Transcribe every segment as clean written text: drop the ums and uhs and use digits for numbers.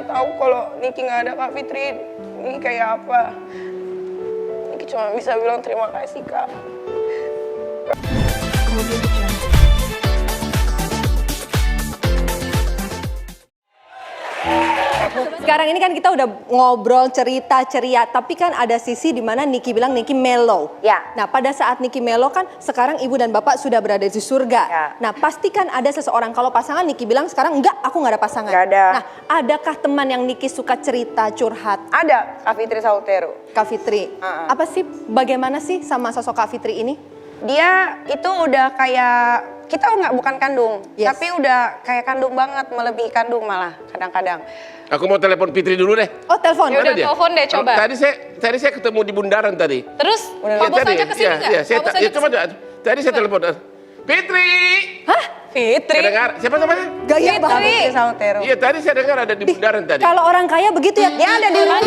nggak tahu kalau Niki nggak ada Kak Fitri, Niki kayak apa. Niki cuma bisa bilang terima kasih Kak. Sekarang ini kan kita udah ngobrol cerita ceria, tapi kan ada sisi di mana Niki bilang Niki mellow. Ya. Nah pada saat Niki mellow kan sekarang ibu dan bapak sudah berada di surga. Ya. Nah pasti kan ada seseorang, kalau pasangan Niki bilang sekarang enggak, aku nggak ada pasangan. Nggak ada. Nah adakah teman yang Niki suka cerita curhat? Ada Kak Fitri Sautero. Kak Fitri, apa sih, bagaimana sih sama sosok Kak Fitri ini? Dia itu udah kayak, kita bukan kandung, Yes. tapi udah kayak kandung banget, melebihi kandung malah kadang-kadang. Aku mau telepon Fitri dulu deh. Oh telepon. Ya udah, Ada dia? telepon deh, coba. Tadi saya ketemu di bundaran tadi. Terus, Pak Bos tadi, aja kesini nggak? Iya, saya Pak Bos aja ya, coba kesini. tadi saya telepon. Fitri. Hah? Fitri. Saya dengar, siapa namanya? Gaya Kak banget. Fitri Sautero. Iya, tadi saya dengar ada di bundaran tadi. Kalau orang kaya begitu ya, Dia ada di rumah.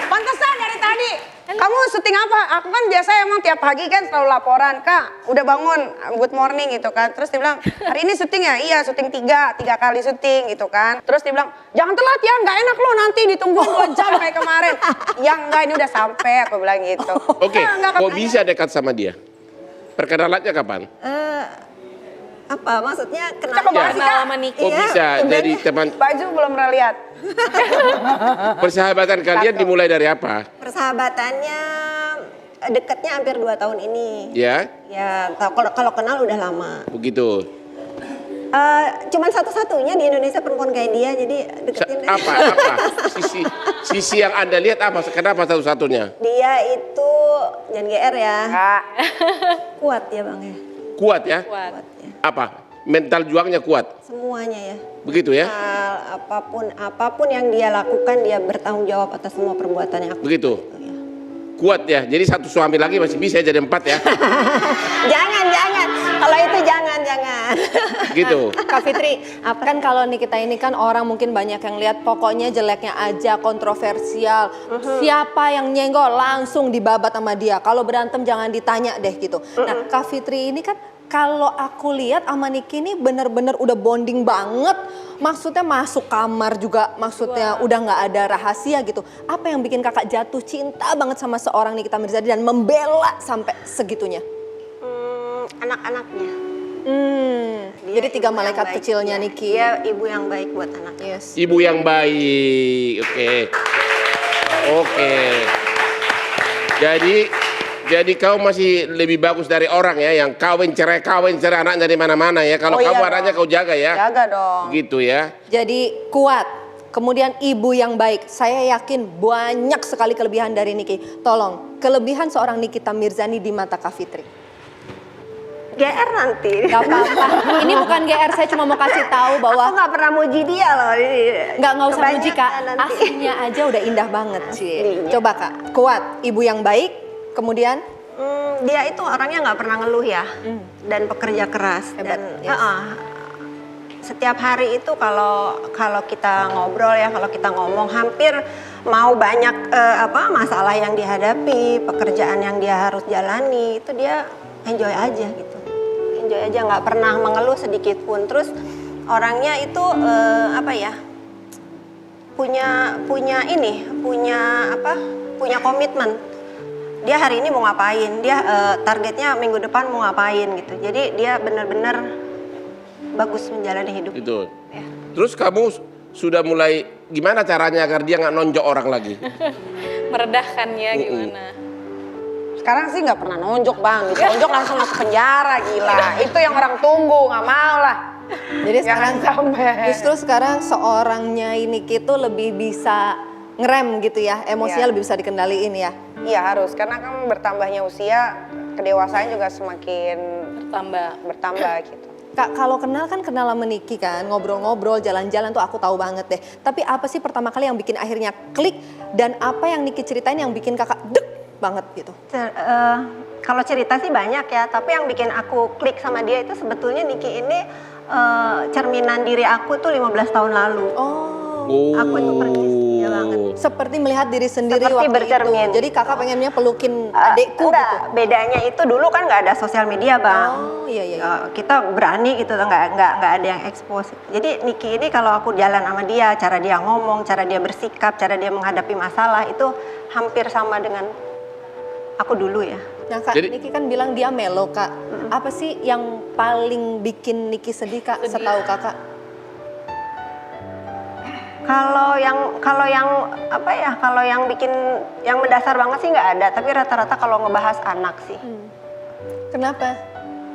Pantesan dari tadi. Kamu syuting apa? Aku kan biasa emang tiap pagi kan selalu laporan, Kak, udah bangun, good morning gitu kan. Terus dia bilang, hari ini syuting ya? Iya, syuting tiga kali syuting gitu kan. Terus dia bilang, jangan telat ya, nggak enak loh nanti ditunggu 2 jam kayak kemarin. Yang enggak, ini udah sampai, aku bilang gitu. Oke, Nggak kok katanya. bisa dekat sama dia? Perkenalannya kapan? Apa maksudnya Cakep kenapa? banget sih, Kenal Kak. sama Niki. Kok Iya, bisa Tumben. dari teman Baju belum pernah lihat. persahabatan kalian dimulai dari apa? Persahabatannya dekatnya hampir 2 tahun ini. Ya, Ya kalau kenal udah lama. begitu. Cuman satu-satunya di Indonesia perempuan kayak dia, jadi deketin deh. Apa? Sisi yang Anda lihat apa? Kenapa satu-satunya? Dia itu jangan GR ya. Kak, Kuat ya bang ya. Kuat ya? Kuat. Kuat ya. Apa? Mental juangnya kuat. Semuanya ya. Begitu ya? Hal apapun yang dia lakukan, dia bertanggung jawab atas semua perbuatannya. Begitu. Gitu ya. Kuat ya. Jadi satu suami lagi masih bisa jadi 4 ya. Jangan. Kalau itu jangan. Gitu. Kak Fitri, kan kalau nih kita ini kan orang mungkin banyak yang lihat pokoknya jeleknya aja, kontroversial. Siapa yang nyenggol langsung dibabat sama dia. Kalau berantem jangan ditanya deh gitu. Nah Kak Fitri ini kan kalau aku lihat sama Niki ini bener-bener udah bonding banget. Maksudnya masuk kamar juga, maksudnya udah nggak ada rahasia gitu. Apa yang bikin kakak jatuh cinta banget sama seorang Nikita Mirzani dan membela sampai segitunya? Anak-anaknya. Dia Jadi 3 ibu malaikat yang baik, kecilnya iya. Niki. Dia ibu yang baik buat anaknya. Yes. Ibu yang baik. Oke. Jadi kau masih lebih bagus dari orang ya yang kawin cerai anaknya di mana-mana ya. Kalau Oh, iya kamu dong. anaknya kau jaga ya. jaga dong. Gitu ya. Jadi kuat, kemudian ibu yang baik. Saya yakin banyak sekali kelebihan dari Niki. Tolong, kelebihan seorang Nikita Mirzani di mata Kak Fitri. GR nanti. Gak apa-apa, ini bukan GR, saya cuma mau kasih tahu Aku bahwa nggak pernah muji dia loh. nggak usah muji Kak, Kebanyakan nanti. aslinya aja udah indah banget sih. Aslinya. Coba Kak, kuat, ibu yang baik, kemudian Dia itu orangnya nggak pernah ngeluh ya, dan pekerja keras. Hebat, Dan yes. setiap hari itu kalau kita ngobrol ya, kalau kita ngomong hampir mau banyak masalah yang dihadapi, pekerjaan yang dia harus jalani, itu dia enjoy aja gitu. Enjoy aja, nggak pernah mengeluh sedikit pun. Terus orangnya itu punya komitmen. Dia hari ini mau ngapain, dia targetnya minggu depan mau ngapain gitu. Jadi dia benar-benar bagus menjalani hidup. Gitu. Ya. Terus kamu sudah mulai gimana caranya agar dia nggak nonjok orang lagi? Meredahkannya gimana? Sekarang sih nggak pernah nonjok bang, nonjok langsung masuk penjara gila. Itu yang orang tunggu, nggak mau lah. jadi Jangan sekarang sampai. justru sekarang seorang Nyai Niki itu lebih bisa ngerem gitu ya, emosinya Iya. lebih bisa dikendaliin ya. Iya harus, karena kan bertambahnya usia, kedewasaan juga semakin bertambah gitu. Kak, kalau kenal kan kenal sama Niki kan, ngobrol-ngobrol, jalan-jalan tuh aku tahu banget deh. Tapi apa sih pertama kali yang bikin akhirnya klik dan apa yang Niki ceritain yang bikin kakak dek banget gitu? Kalau cerita sih banyak ya, tapi yang bikin aku klik sama dia itu sebetulnya Niki ini cerminan diri aku tuh 15 tahun lalu. Aku itu persis dia banget. Seperti melihat diri sendiri Seperti waktu bercermin. itu. Jadi kakak pengennya pelukin adekku Enggak, gitu. bedanya itu dulu kan nggak ada sosial media bang. Oh iya iya. Kita berani gitu, nggak ada yang expose. Jadi Niki ini kalau aku jalan sama dia, cara dia ngomong, cara dia bersikap, cara dia menghadapi masalah itu hampir sama dengan aku dulu ya. Nah Kak, Jadi- Niki kan bilang dia melo Kak. Apa sih yang paling bikin Niki sedih Kak setahu kakak? Kalau yang bikin yang mendasar banget sih nggak ada, tapi rata-rata kalau ngebahas anak sih. Kenapa?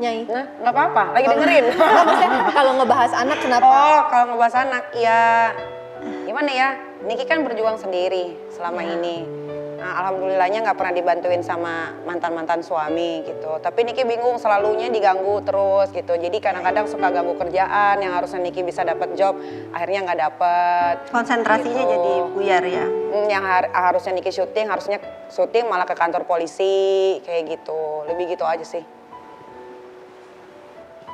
Nyai? Nah, nggak apa-apa, lagi dengerin. Nggak, maksudnya kalau ngebahas anak kenapa? Oh, kalau ngebahas anak, ya gimana ya? Niki kan berjuang sendiri selama ini. Nah, alhamdulillahnya nggak pernah dibantuin sama mantan-mantan suami gitu. Tapi Niki bingung, selalunya diganggu terus gitu. Jadi kadang-kadang suka ganggu kerjaan yang harusnya Niki bisa dapat job, akhirnya nggak dapet. Konsentrasinya Gitu. jadi buyar ya. Yang harusnya Niki syuting, harusnya syuting malah ke kantor polisi kayak gitu. Lebih gitu aja sih.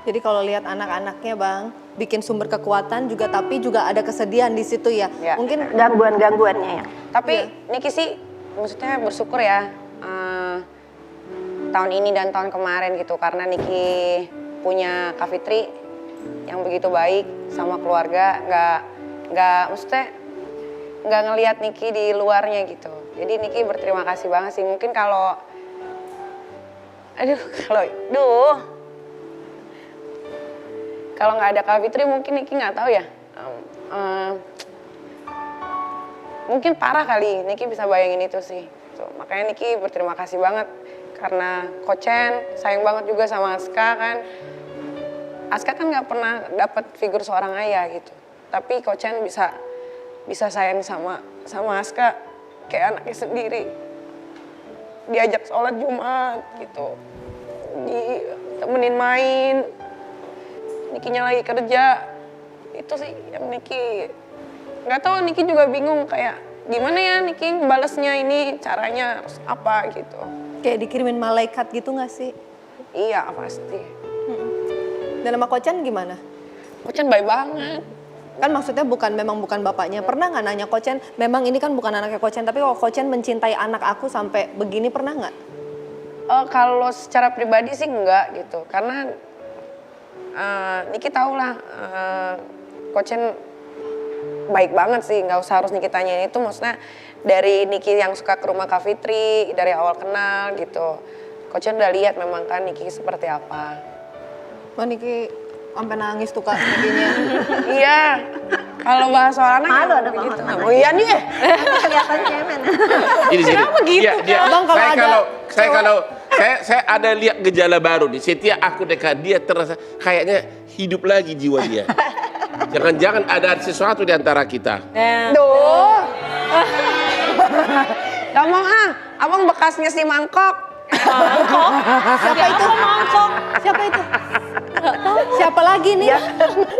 Jadi kalau lihat anak-anaknya Bang, bikin sumber kekuatan juga tapi juga ada kesedihan di situ ya. Ya. Mungkin Gangguan-gangguannya ya. Tapi Niki sih maksudnya bersyukur ya tahun ini dan tahun kemarin gitu karena Niki punya Kak Fitri yang begitu baik sama keluarga, nggak maksudnya nggak ngelihat Niki di luarnya gitu. Jadi Niki berterima kasih banget sih. Mungkin kalau kalau nggak ada Kak Fitri mungkin Niki nggak tahu ya. Mungkin parah kali, Niki bisa bayangin itu sih. Makanya Niki berterima kasih banget karena Kochen sayang banget juga sama Aska kan. Aska kan nggak pernah dapat figur seorang ayah gitu. Tapi Kochen bisa sayang sama Aska kayak anaknya sendiri. Diajak sholat Jumat gitu, ditemenin main. Nikinya lagi kerja, itu sih yang Niki nggak tahu. Niki juga bingung kayak gimana ya Niki balesnya ini caranya harus apa gitu. kayak dikirimin malaikat gitu nggak sih? Iya pasti. Dan sama Kocan gimana? Kochen baik banget. Kan maksudnya memang bukan bapaknya. Pernah nggak nanya Kocan, memang ini kan bukan anaknya Kocan, tapi kalau Kocan mencintai anak aku sampai begini pernah nggak? Kalau secara pribadi sih enggak gitu, karena Niki tahu lah Kochen baik banget sih, nggak usah harus Niki tanyain itu. Maksudnya dari Niki yang suka ke rumah Kak Fitri dari awal kenal gitu, Kochen udah lihat memang kan Niki seperti apa. Wah Niki sampai nangis tuh Kak Nikinya. Iya, kalau bahas soal anak Malu ya ada begitu. Bang. Oh iya nih. Kelihatan cemen. Jadi Kenapa gitu? Abang kalau saya ada lihat gejala baru nih. Setiap aku dekat dia terasa kayaknya hidup lagi jiwa dia. Jangan-jangan ada sesuatu di antara kita. Duh. Gak mau abang bekasnya si mangkok. Siapa itu? Mangkok. Siapa itu? Nggak tahu. Siapa lagi nih?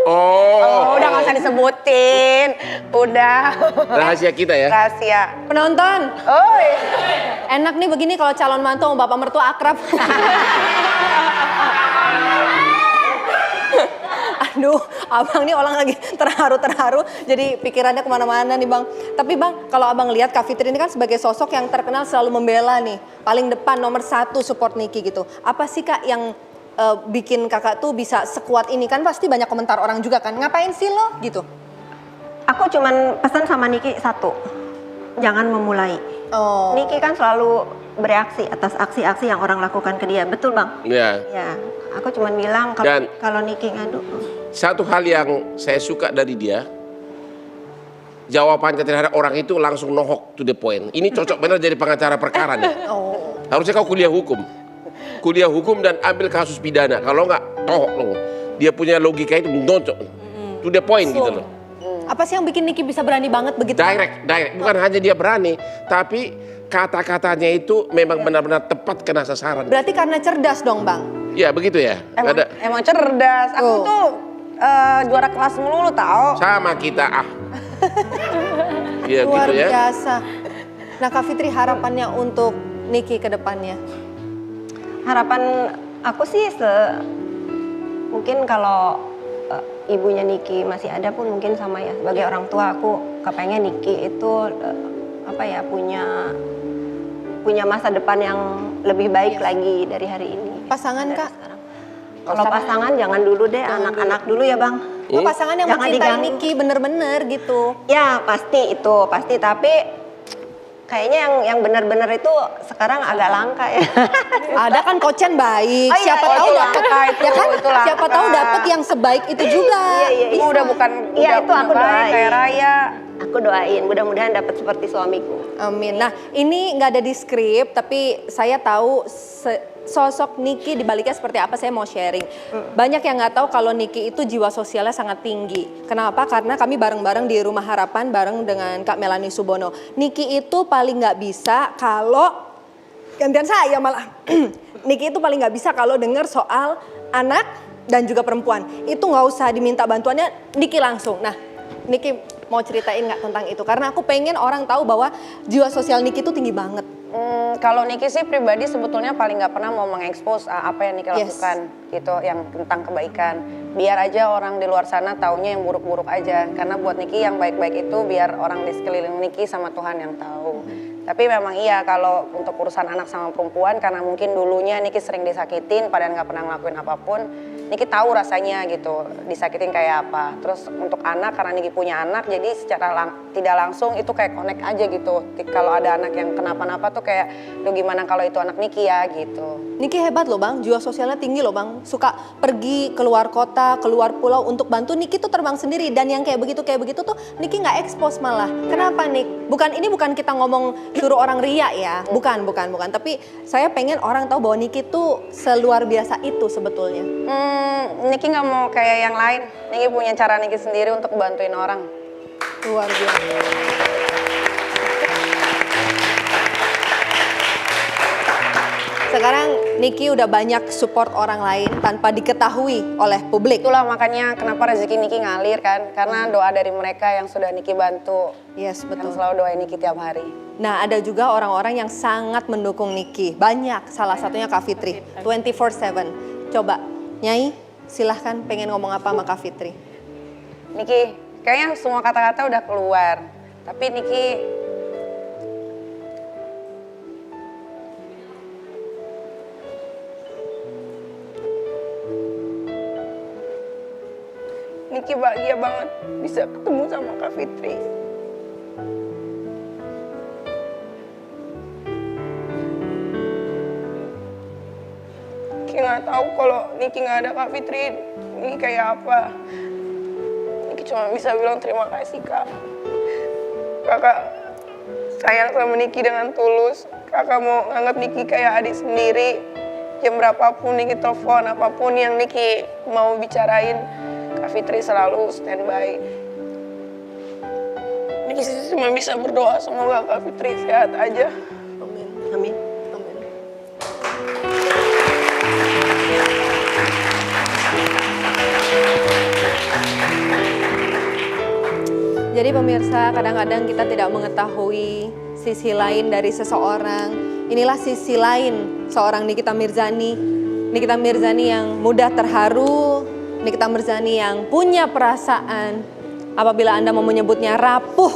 Oh, Udah gak usah disebutin. Udah. rahasia kita ya. Rahasia. Penonton, Oi. enak nih begini kalau calon mantu sama bapak mertua akrab. Aduh, abang nih orang lagi terharu-terharu, jadi pikirannya kemana-mana nih bang. Tapi bang, kalau abang lihat Kak Fitri ini kan sebagai sosok yang terkenal selalu membela nih, paling depan nomor 1 support Niki gitu. Apa sih Kak yang bikin kakak tuh bisa sekuat ini? Kan pasti banyak komentar orang juga kan, ngapain sih lo gitu? Aku cuman pesan sama Niki satu, jangan memulai. Oh. Niki kan selalu bereaksi atas aksi-aksi yang orang lakukan ke dia, betul bang? Ya. Ya, aku cuman bilang Dan- kalau Niki ngadu. Satu hal yang saya suka dari dia, jawabannya terhadap orang itu langsung nohok to the point. Ini cocok benar jadi pengacara perkara nih. Oh. Harusnya kau kuliah hukum. Kuliah hukum dan ambil kasus pidana. Kalau enggak, tohok loh. Dia punya logika itu nocok. To the point gitu loh. Apa sih yang bikin Niki bisa berani banget begitu? Direct. Bukan hanya dia berani, tapi kata-katanya itu memang benar-benar tepat kena sasaran. Berarti karena cerdas dong bang? Ya begitu ya. Emang cerdas. Aku Oh. tuh juara kelas melulu tau. Sama kita Iya Luar gitu ya. biasa. Nah Kak Fitri harapannya untuk Niki ke depannya? Harapan aku sih mungkin kalau ibunya Niki masih ada pun mungkin sama ya, sebagai orang tua aku kepengen Niki itu punya masa depan yang lebih baik lagi dari hari ini. Pasangan Dari Kak? sekarang. Kalau pasangan jangan dulu deh, anak-anak dulu ya Bang. Oh, pasangan yang Jangan mencintai diganggu. Niki bener-bener gitu. Ya pasti tapi kayaknya yang benar-benar itu sekarang agak langka ya. Ada kan Kochen baik, Oh iya, siapa iya, tahu itu dapat langka itu, ya kan? itu langka. Siapa tahu dapat yang sebaik itu juga. Iya, Itu udah bukan Iya, udah itu aku baik, doain. kayak Raya. Aku doain mudah-mudahan dapat seperti suamiku. Amin. Nah, ini nggak ada di skrip, tapi saya tahu sosok Niki dibaliknya seperti apa, saya mau sharing. Banyak yang nggak tahu kalau Niki itu jiwa sosialnya sangat tinggi. Kenapa? Karena kami bareng-bareng di Rumah Harapan bareng dengan Kak Melanie Subono. Niki itu paling nggak bisa kalau gantian saya malah. Niki itu paling nggak bisa kalau dengar soal anak dan juga perempuan. Itu nggak usah diminta bantuannya, Niki langsung. Nah, Niki mau ceritain nggak tentang itu? Karena aku pengen orang tahu bahwa jiwa sosial Niki itu tinggi banget. Kalau Niki sih pribadi sebetulnya paling nggak pernah mau mengekspos apa yang Niki Yes. lakukan gitu, yang tentang kebaikan. Biar aja orang di luar sana taunya yang buruk-buruk aja. Karena buat Niki yang baik-baik itu biar orang di sekeliling Niki sama Tuhan yang tahu. Tapi memang iya kalau untuk urusan anak sama perempuan karena mungkin dulunya Niki sering disakitin padahal nggak pernah ngelakuin apapun. Niki tahu rasanya gitu, disakitin kayak apa. Terus untuk anak, karena Niki punya anak, jadi secara tidak langsung itu kayak connect aja gitu. Kalau ada anak yang kenapa-napa tuh kayak, duh gimana kalau itu anak Niki ya gitu. Niki hebat loh Bang, jiwa sosialnya tinggi loh Bang. Suka pergi keluar kota, keluar pulau untuk bantu. Niki tuh terbang sendiri dan yang kayak begitu tuh Niki nggak expose malah. Kenapa Nik? Ini bukan kita ngomong suruh orang ria ya, bukan. Tapi saya pengen orang tahu bahwa Niki tuh seluar biasa itu sebetulnya. Niki nggak mau kayak yang lain. Niki punya cara Niki sendiri untuk bantuin orang. Luar biasa. Sekarang Niki udah banyak support orang lain tanpa diketahui oleh publik. Itulah makanya kenapa rezeki Niki ngalir kan. Karena doa dari mereka yang sudah Niki bantu. Yes, Yang betul. selalu doain Niki tiap hari. Nah, ada juga orang-orang yang sangat mendukung Niki. Banyak, salah satunya Kak Fitri. 24/7. Coba, Nyai, silahkan pengen ngomong apa sama Kak Fitri. Niki, kayaknya semua kata-kata udah keluar. Tapi Niki bahagia banget bisa ketemu sama Kak Fitri. Niki nggak tahu kalau Niki nggak ada Kak Fitri, Niki kayak apa. Niki cuma bisa bilang terima kasih Kak. Kakak sayang sama Niki dengan tulus. Kakak mau nganggap Niki kayak adik sendiri. Jam berapapun Niki telepon, apapun yang Niki mau bicarain, Kak Fitri selalu standby. Niki cuma bisa berdoa semoga Kak Fitri sehat aja. Amin. Amin. Amin. Jadi pemirsa, kadang-kadang kita tidak mengetahui sisi lain dari seseorang. Inilah sisi lain seorang Nikita Mirzani. Nikita Mirzani yang mudah terharu, Nikita Mirzani yang punya perasaan. Apabila Anda mau menyebutnya rapuh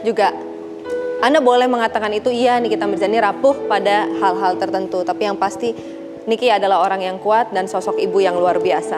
juga, Anda boleh mengatakan itu, iya Nikita Mirzani rapuh pada hal-hal tertentu. Tapi yang pasti Niki adalah orang yang kuat dan sosok ibu yang luar biasa.